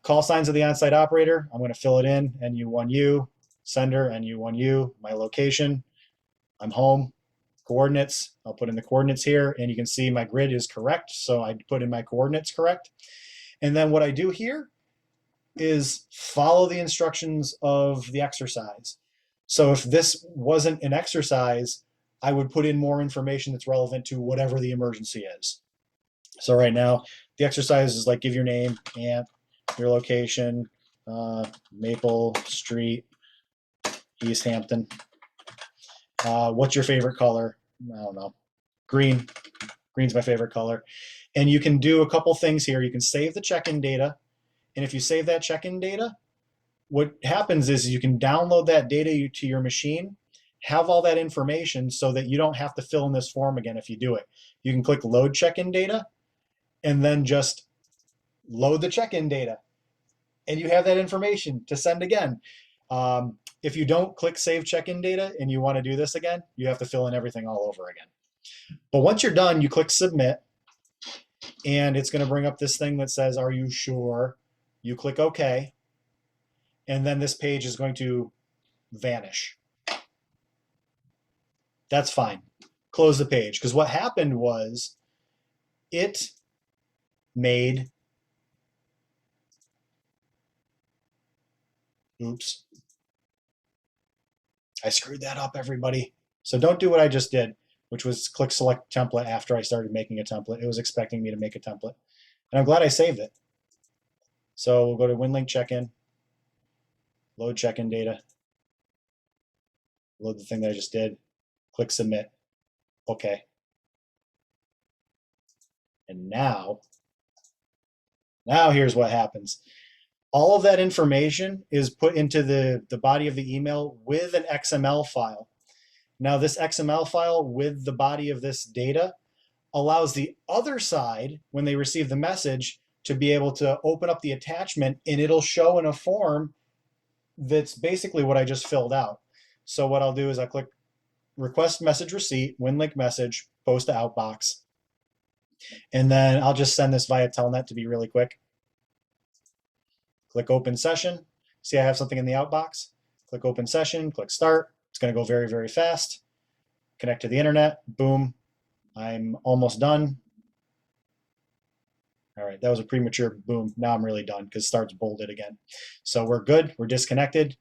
Call signs of the on-site operator. I'm going to fill it in, NU1U, sender, NU1U, my location. I'm home. Coordinates, I'll put in the coordinates here, and you can see my grid is correct, so I put in my coordinates correct. And then what I do here is follow the instructions of the exercise. So if this wasn't an exercise, I would put in more information that's relevant to whatever the emergency is. So right now, the exercise is like, give your name, Ant, your location, Maple Street, East Hampton. What's your favorite color? I don't know. Green. Green's my favorite color. And you can do a couple things here. You can save the check-in data. And if you save that check-in data, what happens is you can download that data to your machine, have all that information so that you don't have to fill in this form again if you do it. You can click load check-in data and then just load the check-in data. And you have that information to send again. If you don't click save check-in data and you want to do this again, you have to fill in everything all over again. But once you're done, you click submit, and it's going to bring up this thing that says, are you sure? You click OK, and then this page is going to vanish. That's fine. Close the page, because what happened was it made, oops, I screwed that up, everybody. So don't do what I just did, which was click select template after I started making a template. It was expecting me to make a template. And I'm glad I saved it. So we'll go to WinLink check-in, load check-in data, load the thing that I just did, click submit, okay. And now here's what happens. All of that information is put into the body of the email with an XML file. Now this XML file with the body of this data allows the other side, when they receive the message, to be able to open up the attachment, and it'll show in a form that's basically what I just filled out. So what I'll do is I click request message receipt, WinLink message, post to outbox. And then I'll just send this via telnet to be really quick. Click open session. See, I have something in the outbox. Click open session, click start. It's going to go very, very fast. Connect to the internet. Boom. I'm almost done. All right, that was a premature boom. Now I'm really done because start's bolded again. So we're good. We're disconnected.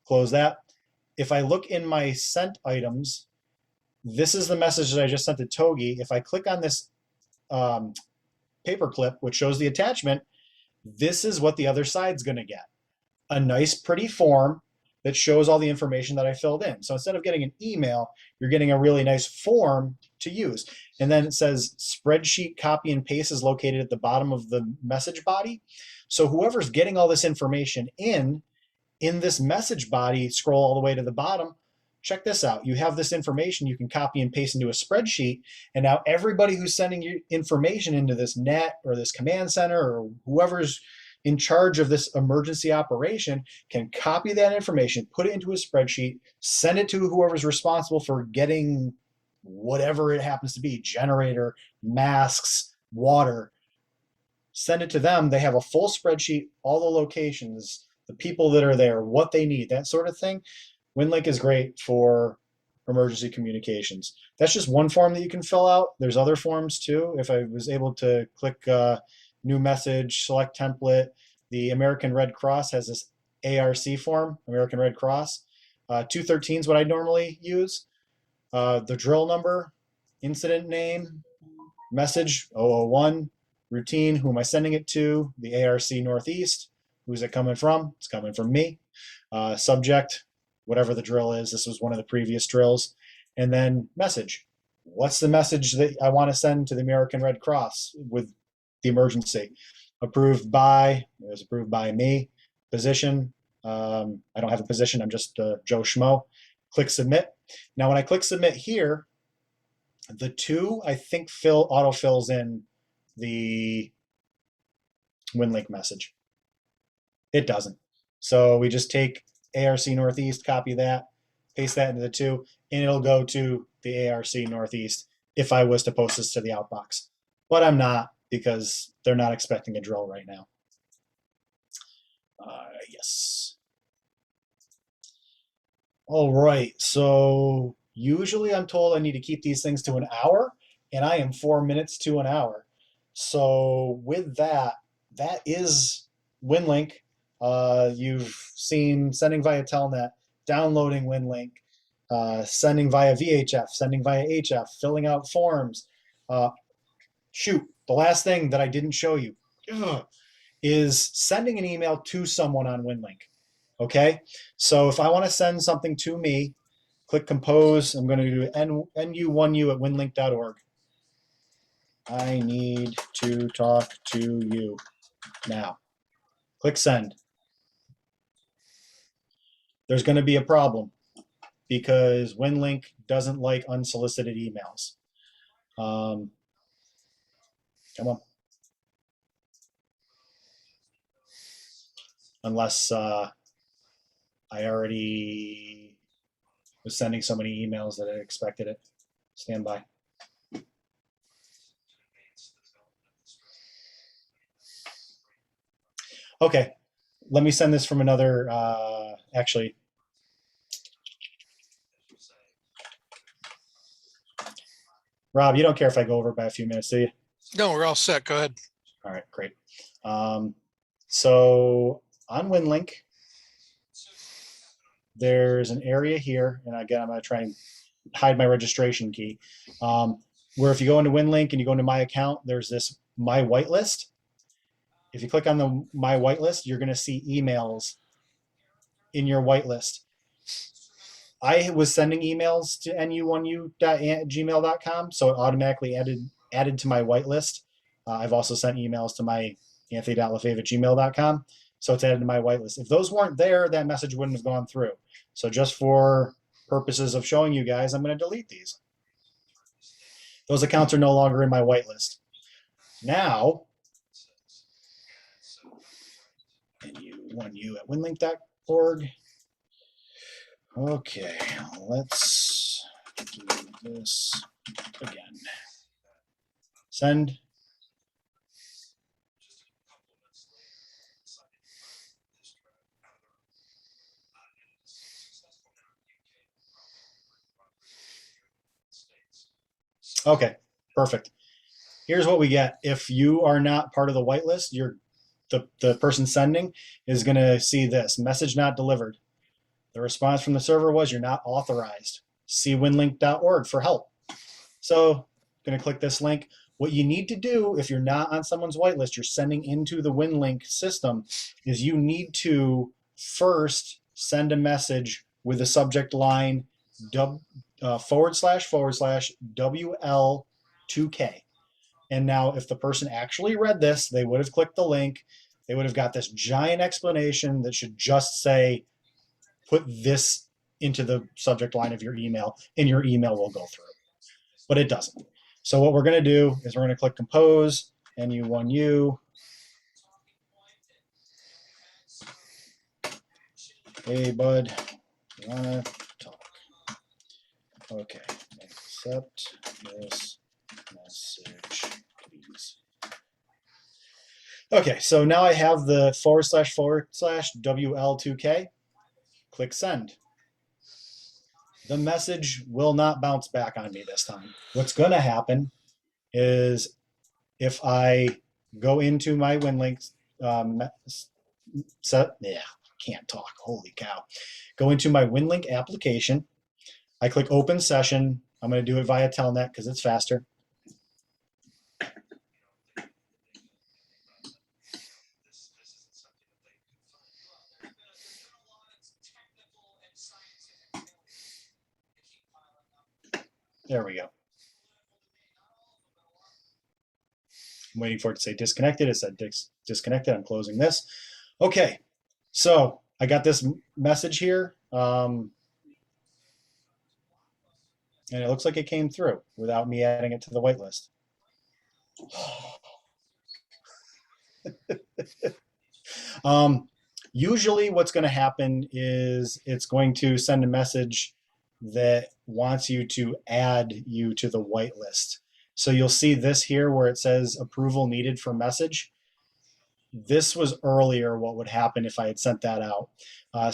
Close that. If I look in my sent items, this is the message that I just sent to Togi. If I click on this paperclip, which shows the attachment, this is what the other side's going to get. A nice, pretty form that shows all the information that I filled in. So instead of getting an email, you're getting a really nice form to use. And then it says spreadsheet copy and paste is located at the bottom of the message body. So whoever's getting all this information in this message body, scroll all the way to the bottom, check this out. You have this information you can copy and paste into a spreadsheet, and now everybody who's sending you information into this net or this command center or whoever's in charge of this emergency operation can copy that information, put it into a spreadsheet, send it to whoever's responsible for getting whatever it happens to be, generator, masks, water, send it to them. They have a full spreadsheet, all the locations, the people that are there, what they need, that sort of thing. WinLink is great for emergency communications. That's just one form that you can fill out. There's other forms too. If I was able to click new message, select template, the American Red Cross has this ARC form, American Red Cross. 213 is what I normally use. The drill number, incident name, message 001, routine, who am I sending it to, the ARC Northeast, who's it coming from? It's coming from me. Subject, whatever the drill is. This was one of the previous drills. And then message. What's the message that I want to send to the American Red Cross with the emergency. Approved by, it was approved by me. Position, I don't have a position, I'm just Joe Schmo. Click submit. Now when I click submit here, the 2, I think auto-fills in the WinLink message. It doesn't. So we just take ARC Northeast, copy that, paste that into the 2, and it'll go to the ARC Northeast if I was to post this to the outbox. But I'm not, because they're not expecting a drill right now. Yes. All right, so usually I'm told I need to keep these things to an hour, and I am 4 minutes to an hour. So with that, that is WinLink. You've seen sending via Telnet, downloading WinLink, sending via VHF, sending via HF, filling out forms. Shoot, the last thing that I didn't show you is sending an email to someone on WinLink. Okay, so if I want to send something to me, click compose. I'm going to do nu1u at winlink.org. I need to talk to you now. Click send. There's going to be a problem because WinLink doesn't like unsolicited emails. Come on. Unless I already was sending so many emails that I expected it. Stand by. Okay, let me send this from another, actually. Rob, you don't care if I go over by a few minutes, do you? No, we're all set. Go ahead. All right, great. So on WinLink, there's an area here, and again, I'm going to try and hide my registration key, where if you go into WinLink and you go into my account, there's this My Whitelist. If you click on the My Whitelist, you're going to see emails in your whitelist. I was sending emails to nu1u@gmail.com, so it automatically added to my whitelist. I've also sent emails to my anthony.lefebvre@gmail.com, so it's added to my whitelist. If those weren't there, that message wouldn't have gone through. So just for purposes of showing you guys, I'm going to delete these. Those accounts are no longer in my whitelist. Now, nu1u at winlink.org. Okay, let's do this again. Send. Okay, perfect. Here's what we get. If you are not part of the whitelist, the person sending is going to see this message not delivered. The response from the server was you're not authorized. See winlink.org for help. So I'm going to click this link. What you need to do if you're not on someone's whitelist, you're sending into the WinLink system, is you need to first send a message with the subject line //WL2K. And now if the person actually read this, they would have clicked the link. They would have got this giant explanation that should just say, put this into the subject line of your email, and your email will go through. But it doesn't. So what we're going to do is we're going to click compose, nu1u. Hey, bud, you want to talk? Okay, accept this message, please. Okay, so now I have the //WL2K. Click send. The message will not bounce back on me this time. What's going to happen is if I go into my WinLink can't talk, holy cow. Go into my WinLink application. I click open session. I'm going to do it via Telnet because it's faster. There we go. I'm waiting for it to say disconnected. It said disconnected. I'm closing this. Okay, so I got this message here, and it looks like it came through without me adding it to the whitelist. Usually what's going to happen is it's going to send a message that wants you to add you to the whitelist. So you'll see this here where it says approval needed for message. This was earlier what would happen if I had sent that out.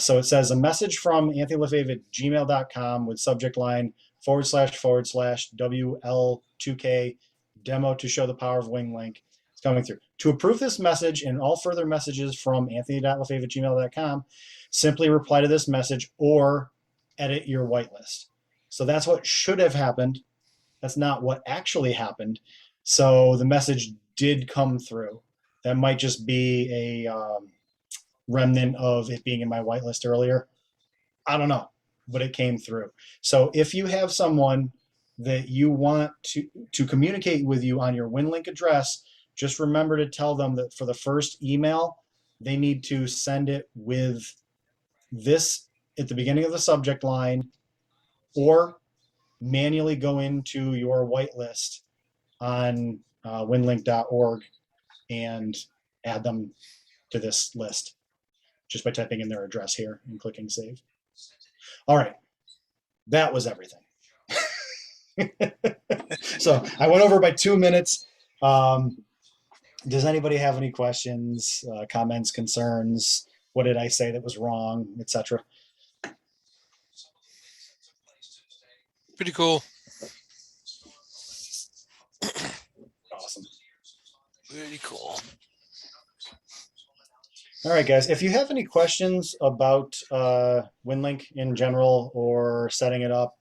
So it says a message from anthonylefebvre@gmail.com with subject line / WL2K demo to show the power of WinLink. It's coming through. To approve this message and all further messages from anthony.lefebvre@gmail.com, simply reply to this message or edit your whitelist. So that's what should have happened. That's not what actually happened. So the message did come through. That might just be a remnant of it being in my whitelist earlier. I don't know, but it came through. So if you have someone that you want to communicate with you on your WinLink address, just remember to tell them that for the first email, they need to send it with this at the beginning of the subject line, or manually go into your whitelist on winlink.org and add them to this list just by typing in their address here and clicking save. All right, that was everything. So I went over by 2 minutes. Does anybody have any questions, comments, concerns? What did I say that was wrong, etc.? Pretty cool. Awesome. Very cool. All right, guys, if you have any questions about WinLink in general or setting it up,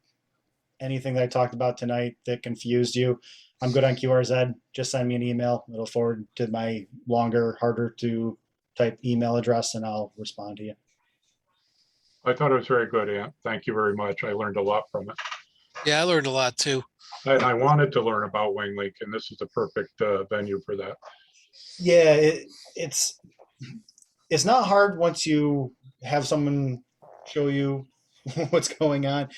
anything that I talked about tonight that confused you, I'm good on QRZ. Just send me an email. It'll forward to my longer, harder to type email address, and I'll respond to you. I thought it was very good, Ant. Thank you very much. I learned a lot from it. Yeah, I learned a lot too. And I wanted to learn about WinLink, and this is the perfect venue for that. Yeah, it's not hard once you have someone show you what's going on.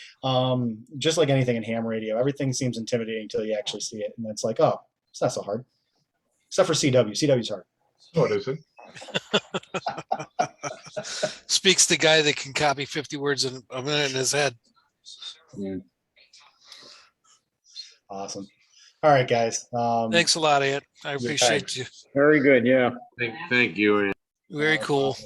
Just like anything in ham radio, everything seems intimidating until you actually see it, and it's like, oh, it's not so hard. Except for CW. CW's hard. Oh, it isn't. Speaks the guy that can copy 50 words in a minute in his head. Yeah. Awesome. All right, guys. Thanks a lot, Ant. I appreciate you. Very good, yeah. Thank you, Ant. Very cool.